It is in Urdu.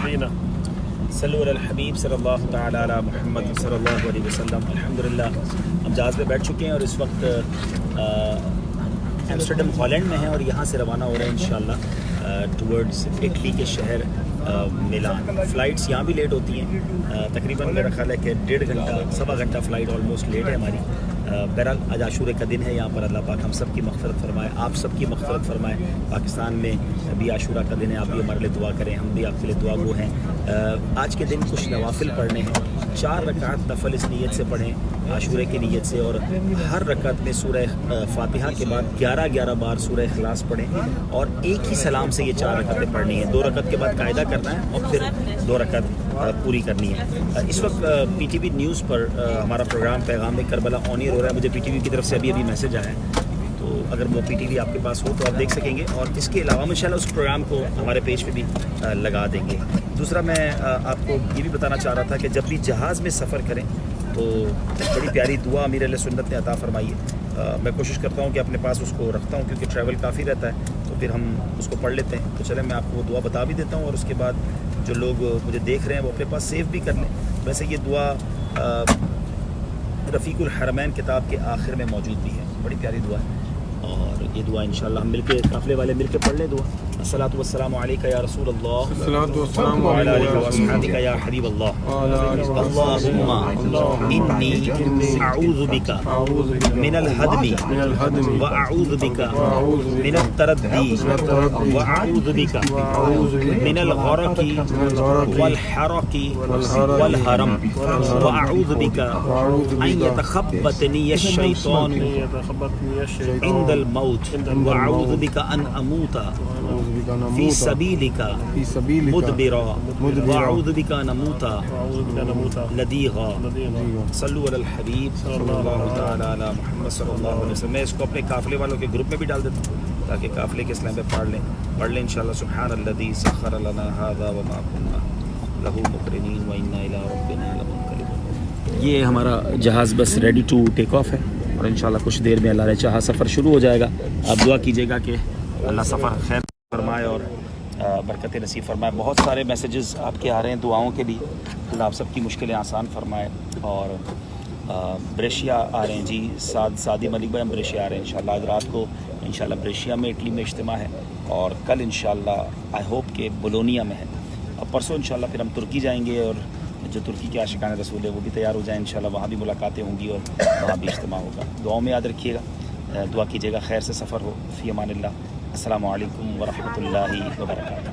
نبينا صلو علی الحبیب صلی اللہ تعالی علی محمد صلی اللہ علیہ وسلم. الحمدللہ ہم جہاز پہ بیٹھ چکے ہیں اور اس وقت ایمسٹرڈم ہالینڈ میں ہیں اور یہاں سے روانہ ہو رہے ہیں انشاءاللہ ٹورڈز اٹلی کے شہر میلان. فلائٹس یہاں بھی لیٹ ہوتی ہیں تقریباً میرا خیال ہے کہ 1.5 گھنٹہ سوا گھنٹہ فلائٹ آلموسٹ لیٹ ہے ہماری. بہرحال آج عاشورے کا دن ہے. یہاں پر اللہ پاک ہم سب کی مغفرت فرمائے, آپ سب کی مغفرت فرمائے. پاکستان میں بھی عاشورہ کا دن ہے, آپ بھی ہمارے لیے دعا کریں, ہم بھی آپ کے لیے دعا گو ہیں. آج کے دن کچھ نوافل پڑھنے ہیں. 4 رکعت نفل اس نیت سے پڑھیں عاشورے کی نیت سے, اور ہر رکعت میں سورہ فاتحہ کے بعد 11 بار سورہ اخلاص پڑھیں اور ایک ہی سلام سے یہ 4 رکعتیں پڑھنی ہیں. 2 رکعت کے بعد قاعدہ کرنا ہے اور پھر 2 رکعت پوری کرنی ہے. اس وقت پی ٹی وی نیوز پر ہمارا پروگرام پیغام کربلا آن ایئر ہو رہا ہے. مجھے پی ٹی وی کی طرف سے ابھی میسج آیا ہے, تو اگر وہ پی ٹی وی آپ کے پاس ہو تو آپ دیکھ سکیں گے, اور اس کے علاوہ انشاءاللہ اس پروگرام کو ہمارے پیج پہ بھی لگا دیں گے. دوسرا میں آپ کو یہ بھی بتانا چاہ رہا تھا کہ جب بھی جہاز میں سفر کریں تو بڑی پیاری دعا امیر علیہ سنت نے عطا فرمائی ہے. میں کوشش کرتا ہوں کہ اپنے پاس اس کو رکھتا ہوں کیونکہ ٹریول کافی رہتا ہے, تو پھر ہم اس کو پڑھ لیتے ہیں. تو چلیں میں آپ کو وہ دعا بتا بھی دیتا ہوں, اور اس کے بعد جو لوگ مجھے دیکھ رہے ہیں وہ اپنے پاس سیو بھی کر لیں. ویسے یہ دعا رفیق الحرمین کتاب کے آخر میں موجود بھی ہے. بڑی پیاری دعا ہے, اور یہ دعا انشاءاللہ ہم مل کے قافلے والے مل کے پڑھ لیں. دعا الصلاۃ والسلام علیک یا رسول اللہ وعلی آلک واصحابک یا حبیب اللہ. اللہم انی اعوذ بک من الہدم واعوذ بک من التردی واعوذ بک من الغرق والحرق والحرم واعوذ بک ان یتخبطنی الشیطان عند الموت واعوذ بک ان اموت فی سبیلک مدبرا واعوذ بک ان اموت لدیغا. صلو علی الحبیب صلی اللہ تعالی علی محمد صلی اللہ علیہ وسلم. میں اس کو اپنے قافلے والوں کے گروپ میں بھی ڈال دیتا ہوں تاکہ قافلے کے اسلام پہ پڑھ لیں انشاءاللہ. سبحان الذی سخر لنا ھذا وما كنا له مقرنین وانا الی ربنا لمنقلبون. یہ ہمارا جہاز بس ریڈی ٹو ٹیک آف ہے, اور انشاءاللہ کچھ دیر میں اللہ نے چاہا سفر شروع ہو جائے گا. آپ دعا کیجیے گا کہ اللہ سفر خیر فرمائے اور برکت نصیب فرمائے. بہت سارے میسیجز آپ کے آ رہے ہیں دعاؤں کے لیے. اللہ آپ سب کی مشکلیں آسان فرمائے. اور بریشیا آ رہے ہیں جی, سعدی ملک بھائی ہم بریشیا آ رہے ہیں انشاءاللہ. آج رات کو انشاءاللہ بریشیا میں اٹلی میں اجتماع ہے, اور کل انشاءاللہ آئی ہوپ کہ بولونیا میں ہے. اور پرسوں انشاءاللہ پھر ہم ترکی جائیں گے, اور جو ترکی کے عاشقان رسول ہے وہ بھی تیار ہو جائیں انشاءاللہ. وہاں بھی ملاقاتیں ہوں گی اور وہاں بھی اجتماع ہوگا. دعاؤں میں یاد رکھیے گا, دعا کیجیے گا, خیر سے سفر ہو. فی امان اللہ. السلام علیکم ورحمۃ اللہ وبرکاتہ.